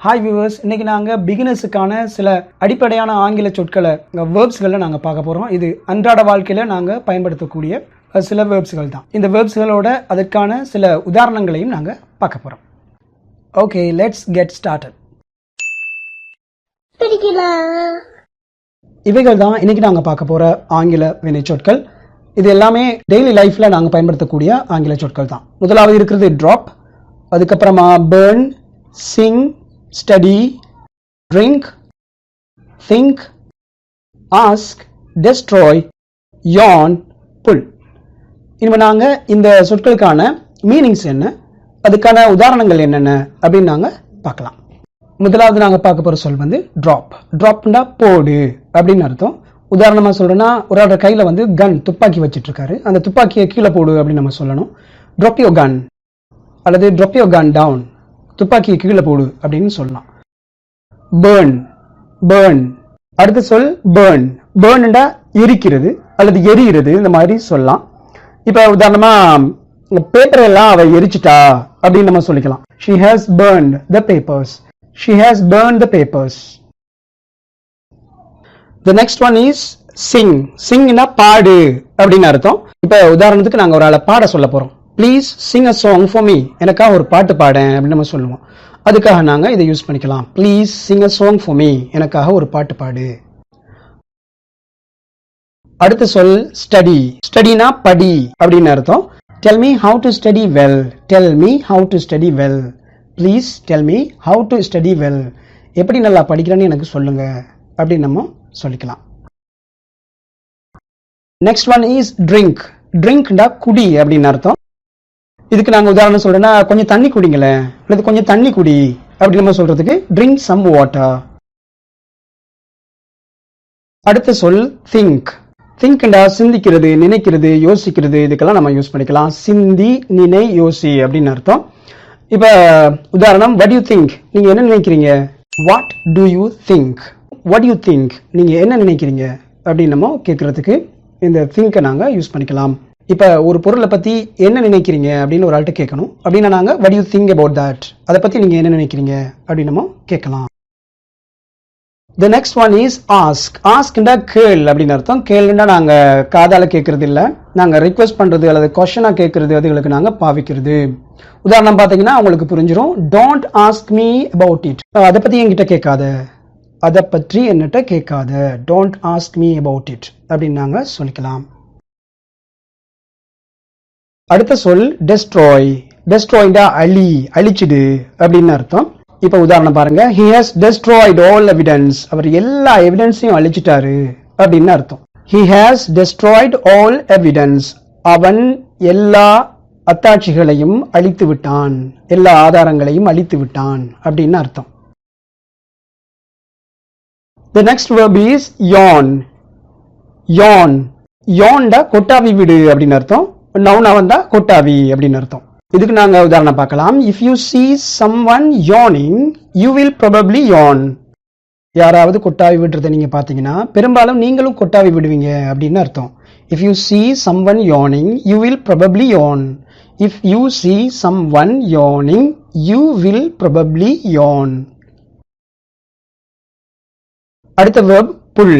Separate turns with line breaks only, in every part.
Hi viewers, இன்றைக்கி நாங்கள் பிகினர்ஸுக்கான சில அடிப்படையான ஆங்கில சொற்களை வேர்ப்ஸ்களை நாங்கள் பார்க்க போகிறோம். இது அன்றாட வாழ்க்கையில் நாங்கள் பயன்படுத்தக்கூடிய சில வேர்ப்ஸ்கள் தான். இந்த வேர்ப்ஸ்களோட அதற்கான சில உதாரணங்களையும் நாங்கள் பார்க்க போகிறோம். Okay, let's get started. இவைகள் தான் இன்றைக்கி நாங்கள் பார்க்க போகிற ஆங்கில வினை சொற்கள். இது எல்லாமே டெய்லி லைஃப்பில் நாங்கள் பயன்படுத்தக்கூடிய ஆங்கில சொற்கள் தான். முதலாவது இருக்கிறது ட்ராப், அதுக்கப்புறமா burn, sing, study, drink, think, ask, destroy, yawn, pull. இனிமே நாங்கள் இந்த சொற்களுக்கான மீனிங்ஸ் என்ன, அதுக்கான உதாரணங்கள் என்னென்ன அப்படின்னு நாங்கள் பார்க்கலாம். முதலாவது நாங்கள் பார்க்க போகிற சொல் வந்து ட்ராப். ட்ராப்னா போடு அப்படின்னு அர்த்தம். உதாரணமாக சொல்கிறேன்னா, ஒரு ஆளோட கையில் வந்து கன், துப்பாக்கி வச்சிட்ருக்காரு. அந்த துப்பாக்கியை கீழே போடு அப்படின்னு நம்ம சொல்லணும். ட்ராப் யோர் கன் அல்லது ட்ராப் யோர் கன் டவுன், துப்பாக்கியை கீழே போடு அப்படின்னு சொல்லலாம். Burn, burn. அடுத்த சொல் பேர்ன். பேர்ன்டா எரிக்கிறது அல்லது எரிகிறது, இந்த மாதிரி சொல்லலாம். இப்போ உதாரணமாக பேப்பர் எல்லாம் அவ எரிச்சிட்டா அப்படின்னு நம்ம சொல்லிக்கலாம். She has burned the papers. She has burned the papers. The next one is sing. Singனா பாடு அப்படின்னு அர்த்தம். இப்போ உதாரணத்துக்கு நாங்கள் ஒரு ஆளை பாட சொல்ல போகிறோம். Please Singh a song for me, எனக்காக ஒரு பாட்டு பாடேன் அப்படின்னு நம்ம சொல்லுவோம். அதுக்காக நாங்கள் இதை யூஸ் பண்ணிக்கலாம். Please Singh a song for me, எனக்காக ஒரு பாட்டு பாடு. அடுத்த சொல் ஸ்டடி. ஸ்டடினா படி அப்படின்னு அர்த்தம். Tell me how to study well. Tell me how to study well. Please tell me how to study well. எப்படி நல்லா படிக்கிறேன்னு எனக்கு சொல்லுங்க அப்படின்னு நம்ம சொல்லிக்கலாம். Next one is drink. ட்ரிங்க்டா குடி அப்படின்னு அர்த்தம். இதுக்கு நாங்கள் உதாரணம் சொல்றேன்னா, கொஞ்சம் தண்ணி குடிங்களேன் அல்லது கொஞ்சம் தண்ணி குடி அப்படி நம்ம சொல்றதுக்கு ட்ரிங்க் சம் வாட்டர். அடுத்த சொல் திங்க். திங்க்டா சிந்திக்கிறது, நினைக்கிறது, யோசிக்கிறது, இதுக்கெல்லாம் நம்ம யூஸ் பண்ணிக்கலாம். சிந்தி, நினை, யோசி அப்படின்னு அர்த்தம். இப்போ உதாரணம், what do you think, நீங்க என்ன நினைக்கிறீங்க. what do you think, what do you think, நீங்க என்ன நினைக்கிறீங்க அப்படின்னு நம்ம கேட்கறதுக்கு இந்த திங்கை நாங்கள் யூஸ் பண்ணிக்கலாம். இப்போ ஒரு பொருளை பற்றி என்ன நினைக்கிறீங்க அப்படின்னு ஒரு ஆள்கிட்ட கேட்கணும் அப்படின்னா நாங்கள் what do you think about that, அதை பற்றி நீங்கள் என்ன நினைக்கிறீங்க அப்படின்னு நம்ம கேட்கலாம். The next one is ask. askண்டா கேள் அப்படின்னு அர்த்தம். கேளுண்டா நாங்கள் காதால் கேட்கறது இல்லை, நாங்கள் ரிக்வெஸ்ட் பண்ணுறது அல்லது கொஸ்டனாக கேட்கறது, அதுகளுக்கு நாங்கள் பாவிக்கிறது. உதாரணம் பார்த்தீங்கன்னா உங்களுக்கு புரிஞ்சிடும். Don't ask me about it, அதை பற்றி என்கிட்ட கேட்காத, அதை பற்றி என்னட்ட கேட்காத. Don't ask me about it அப்படின்னு நாங்கள் சொல்லிக்கலாம். அடுத்த சொல் டெஸ்ட்ராய். டெஸ்ட்ராய்டா அழி, அழிச்சிடு அப்படின்னு அர்த்தம். இப்போ உதாரணம் பாருங்க, he has destroyed all evidence, அவர் எல்லா எவிடன்ஸையும் அழிச்சிட்டாரு அப்படின்னு அர்த்தம். he has destroyed all evidence, அவன் எல்லா அத்தாட்சிகளையும் அழித்து விட்டான், எல்லா ஆதாரங்களையும் அழித்து விட்டான் அப்படின்னு அர்த்தம். The next verb is yawn. yawn. yawnடா கொட்டாவி விடு அப்படின்னு அர்த்தம். நவுனா வந்தா கொட்டாவி அப்படின்னு அர்த்தம். இதுக்கு நாங்க உதாரணம் பார்க்கலாம். If you see someone yawning, you will probably yawn. யாராவது கொட்டாவி விடுறதை நீங்க பாத்தீங்கன்னா பெரும்பாலும் நீங்களும் கொட்டாவி விடுவீங்க அப்படின்னு அர்த்தம். If you see someone yawning, you will probably yawn. If you see someone yawning, you will probably yawn. அடுத்த verb pull.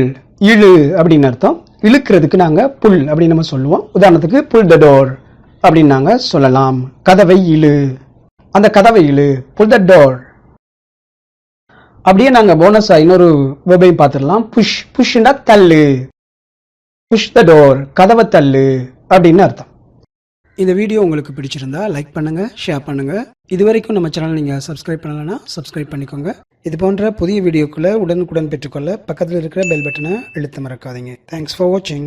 இழு அப்படின்னு அர்த்தம். இழுக்கிறதுக்கு நாங்க புல் அப்படின்னு நம்ம சொல்லுவோம். உதாரணத்துக்கு புல் த டோர் அப்படின்னு நாங்க சொல்லலாம். கதவை இழு, அந்த கதவை இழு, புல் த டோர். அப்படியே நாங்க போனஸா இன்னொரு வெர்பையும் பார்த்துடலாம். புஷ். புஷ்னா தள்ளு, புஷ் த டோர், கதவை தள்ளு அப்படின்னு அர்த்தம். இந்த வீடியோ உங்களுக்கு பிடிச்சிருந்தா லைக் பண்ணுங்க, ஷேர் பண்ணுங்க. இது வரைக்கும் நம்ம சேனல் நீங்க சப்ஸ்கிரைப் பண்ணலன்னா சப்ஸ்கிரைப் பண்ணிக்கோங்க. இது போன்ற புதிய வீடியோக்களை உடனுக்குடன் பெற்றுக்கொள்ள பக்கத்தில் இருக்கிற பெல் பட்டனை அழுத்த மறக்காதீங்க. தேங்க்ஸ் ஃபார் வாட்சிங்.